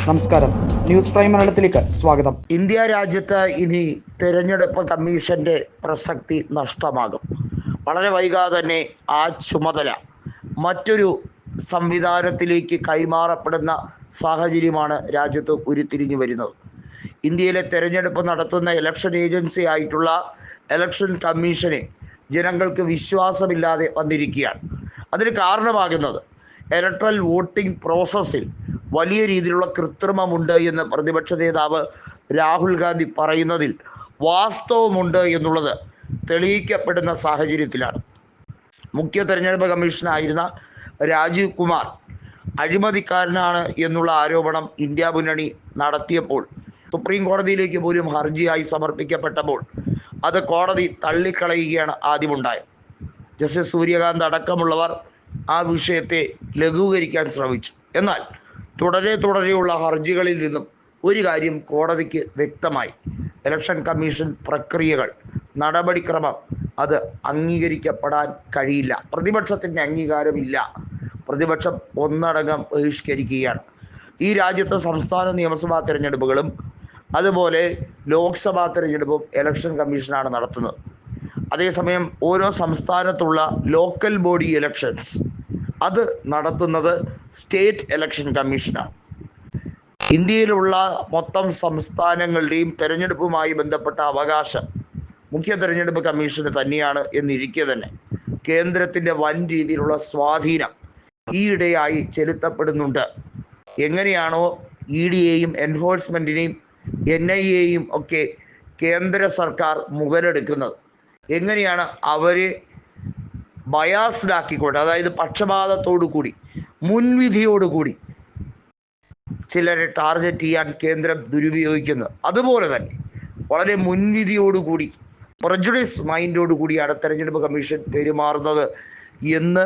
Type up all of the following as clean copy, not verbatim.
നമസ്കാരം, news prime മലയാളത്തിലേക്ക് സ്വാഗതം. ഇന്ത്യ രാജ്യത്ത് ഇനി തെരഞ്ഞെടുപ്പ് കമ്മീഷന്റെ പ്രസക്തി നഷ്ടമാകും. വളരെ വൈകാതെ തന്നെ ആ ചുമതല മറ്റൊരു സംവിധാനത്തിലേക്ക് കൈമാറപ്പെടുന്ന സാഹചര്യമാണ് രാജ്യത്ത് ഉരുത്തിരിഞ്ഞു വരുന്നത്. ഇന്ത്യയിലെ തെരഞ്ഞെടുപ്പ് നടത്തുന്ന ഇലക്ഷൻ ഏജൻസി ആയിട്ടുള്ള ഇലക്ഷൻ കമ്മീഷനെ ജനങ്ങൾക്ക് വിശ്വാസമില്ലാതെ വന്നിരിക്കുകയാണ്. അതിന് കാരണമാകുന്നത് ഇലക്ട്രൽ വോട്ടിംഗ് പ്രോസസ്സിൽ വലിയ രീതിയിലുള്ള കൃത്രിമമുണ്ട് എന്ന് പ്രതിപക്ഷ നേതാവ് രാഹുൽ ഗാന്ധി പറയുന്നതിൽ വാസ്തവമുണ്ട് എന്നുള്ളത് തെളിയിക്കപ്പെടുന്ന സാഹചര്യത്തിലാണ്. മുഖ്യ തെരഞ്ഞെടുപ്പ് കമ്മീഷനായിരുന്ന രാജീവ് കുമാർ അഴിമതിക്കാരനാണ് എന്നുള്ള ആരോപണം ഇന്ത്യ മുന്നണി നടത്തിയപ്പോൾ സുപ്രീം കോടതിയിലേക്ക് പോലും ഹർജിയായി സമർപ്പിക്കപ്പെട്ടപ്പോൾ അത് കോടതി തള്ളിക്കളയുകയാണ് ആദ്യമുണ്ടായത്. ജസ്റ്റിസ് സൂര്യകാന്ത് അടക്കമുള്ളവർ ആ വിഷയത്തെ ലഘൂകരിക്കാൻ ശ്രമിച്ചു. എന്നാൽ തുടരെയുള്ള ഹർജികളിൽ നിന്നും ഒരു കാര്യം കോടതിക്ക് വ്യക്തമായി: ഇലക്ഷൻ കമ്മീഷൻ പ്രക്രിയകൾ, നടപടിക്രമം അത് അംഗീകരിക്കപ്പെടാൻ കഴിയില്ല. പ്രതിപക്ഷത്തിൻ്റെ അംഗീകാരമില്ല. പ്രതിപക്ഷം ഒന്നടങ്കം ബഹിഷ്കരിക്കുകയാണ്. ഈ രാജ്യത്തെ സംസ്ഥാന നിയമസഭാ തിരഞ്ഞെടുപ്പുകളും അതുപോലെ ലോക്സഭാ തിരഞ്ഞെടുപ്പും ഇലക്ഷൻ കമ്മീഷനാണ് നടത്തുന്നത്. അതേസമയം ഓരോ സംസ്ഥാനത്തുള്ള ലോക്കൽ ബോഡി ഇലക്ഷൻസ് അത് നടത്തുന്നത് സ്റ്റേറ്റ് ഇലക്ഷൻ കമ്മീഷനാണ്. ഇന്ത്യയിലുള്ള മൊത്തം സംസ്ഥാനങ്ങളുടെയും തെരഞ്ഞെടുപ്പുമായി ബന്ധപ്പെട്ട അവകാശം മുഖ്യ തെരഞ്ഞെടുപ്പ് കമ്മീഷന് തന്നെയാണ് എന്നിരിക്കെ തന്നെ കേന്ദ്രത്തിൻ്റെ വൻ രീതിയിലുള്ള സ്വാധീനം ഈയിടെയായി ചെലുത്തപ്പെടുന്നുണ്ട്. എങ്ങനെയാണോ EDയെയും എൻഫോഴ്സ്മെൻറ്റിനെയും NIAയെയും ഒക്കെ കേന്ദ്ര സർക്കാർ മുതലെടുക്കുന്നത്, എങ്ങനെയാണ് അവരെ ബയാസ്ഡ് ആക്കിക്കൊണ്ട്, അതായത് പക്ഷപാതത്തോടു കൂടി മുൻവിധിയോടുകൂടി ചിലരെ ടാർഗറ്റ് ചെയ്യാൻ കേന്ദ്രം ദുരുപയോഗിക്കുന്നത്, അതുപോലെ തന്നെ വളരെ മുൻവിധിയോടുകൂടി പ്രജുഡിസ് മൈൻഡോടുകൂടിയാണ് തെരഞ്ഞെടുപ്പ് കമ്മീഷൻ പെരുമാറുന്നത് എന്ന്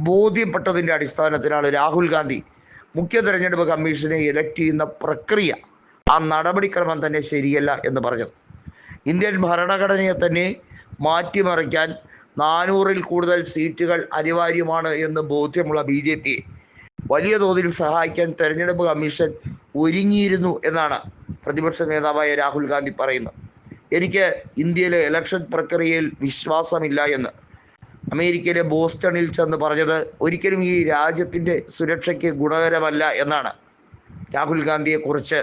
ബോധ്യപ്പെട്ടതിൻ്റെ അടിസ്ഥാനത്തിലാണ് രാഹുൽ ഗാന്ധി മുഖ്യ തെരഞ്ഞെടുപ്പ് കമ്മീഷനെ ഇലക്ട് ചെയ്യുന്ന പ്രക്രിയ, ആ നടപടിക്രമം തന്നെ ശരിയല്ല എന്ന് പറഞ്ഞത്. ഇന്ത്യൻ ഭരണഘടനയെ തന്നെ മാറ്റിമറിക്കാൻ 400-ൽ കൂടുതൽ സീറ്റുകൾ അനിവാര്യമാണ് എന്ന് ബോധ്യമുള്ള BJPയെ വലിയ തോതിൽ സഹായിക്കാൻ തെരഞ്ഞെടുപ്പ് കമ്മീഷൻ ഒരുങ്ങിയിരുന്നു എന്നാണ് പ്രതിപക്ഷ നേതാവായ രാഹുൽ ഗാന്ധി പറയുന്നത്. എനിക്ക് ഇന്ത്യയിലെ ഇലക്ഷൻ പ്രക്രിയയിൽ വിശ്വാസമില്ല എന്ന് അമേരിക്കയിലെ ബോസ്റ്റണിൽ ചെന്ന് പറഞ്ഞത് ഒരിക്കലും ഈ രാജ്യത്തിൻ്റെ സുരക്ഷയ്ക്ക് ഗുണകരമല്ല എന്നാണ് രാഹുൽ ഗാന്ധിയെക്കുറിച്ച്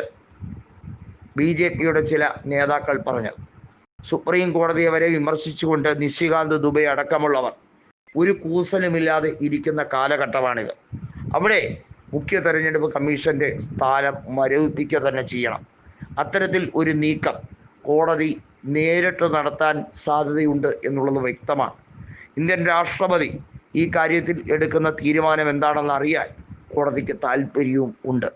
BJPയുടെ ചില നേതാക്കൾ പറഞ്ഞത്. സുപ്രീം കോടതിയെ വരെ വിമർശിച്ചുകൊണ്ട് നിശികാന്ത് ദുബെ അടക്കമുള്ളവർ ഒരു കൂസലുമില്ലാതെ ഇരിക്കുന്ന കാലഘട്ടമാണിത്. അവിടെ മുഖ്യ തെരഞ്ഞെടുപ്പ് കമ്മീഷൻ്റെ സ്ഥാനം മരവിപ്പിക്കുക തന്നെ ചെയ്യണം. അത്തരത്തിൽ ഒരു നീക്കം കോടതി നേരിട്ട് നടത്താൻ സാധ്യതയുണ്ട് എന്നുള്ളത് വ്യക്തമാണ്. ഇന്ത്യൻ രാഷ്ട്രപതി ഈ കാര്യത്തിൽ എടുക്കുന്ന തീരുമാനം എന്താണെന്ന് അറിയാൻ കോടതിക്ക് താല്പര്യവും ഉണ്ട്.